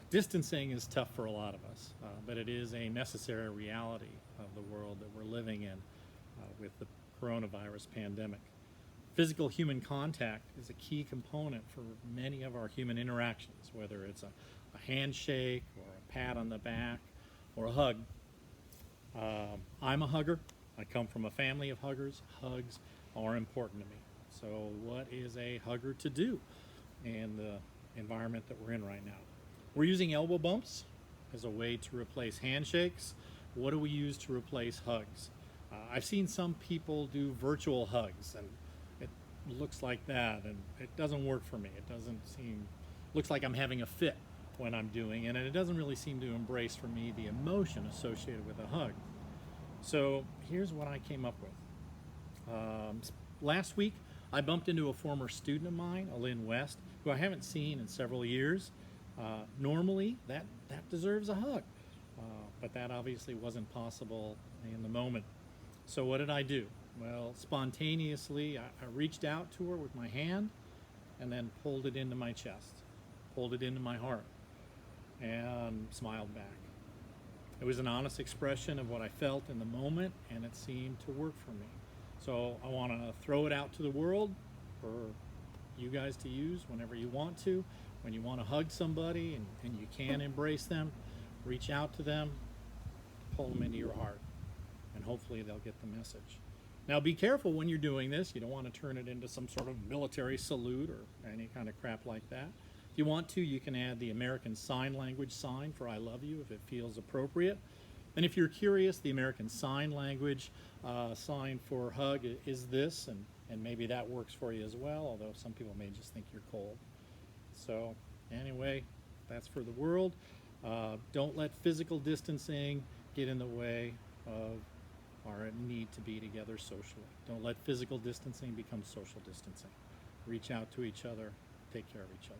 Distancing is tough for a lot of us, but it is a necessary reality of the world that we're living in with the coronavirus pandemic. Physical human contact is a key component for many of our human interactions, whether it's a handshake or a pat on the back or a hug. I'm a hugger. I come from a family of huggers. Hugs are important to me. So, what is a hugger to do in the environment that we're in right now? We're using elbow bumps as a way to replace handshakes. What do we use to replace hugs? I've seen some people do virtual hugs, and it looks like that, and it doesn't work for me. It doesn't seem, looks like I'm having a fit when I'm doing it, and it doesn't really seem to embrace for me the emotion associated with a hug. So here's what I came up with. Last week, I bumped into a former student of mine, Alin West, who I haven't seen in several years. Normally, that deserves a hug, but that obviously wasn't possible in the moment. So what did I do? Well, spontaneously, I reached out to her with my hand and then pulled it into my chest, pulled it into my heart, and smiled back. It was an honest expression of what I felt in the moment, and it seemed to work for me. So I want to throw it out to the world for you guys to use whenever you want to. When you want to hug somebody and you can embrace them, reach out to them, pull them into your heart, and hopefully they'll get the message. Now be careful when you're doing this. You don't want to turn it into some sort of military salute or any kind of crap like that. If you want to, you can add the American Sign Language sign for I love you if it feels appropriate. And if you're curious, the American Sign Language sign for hug is this, and maybe that works for you as well, although some people may just think you're cold. So anyway, that's for the world. Don't let physical distancing get in the way of our need to be together socially. Don't let physical distancing become social distancing. Reach out to each other. Take care of each other.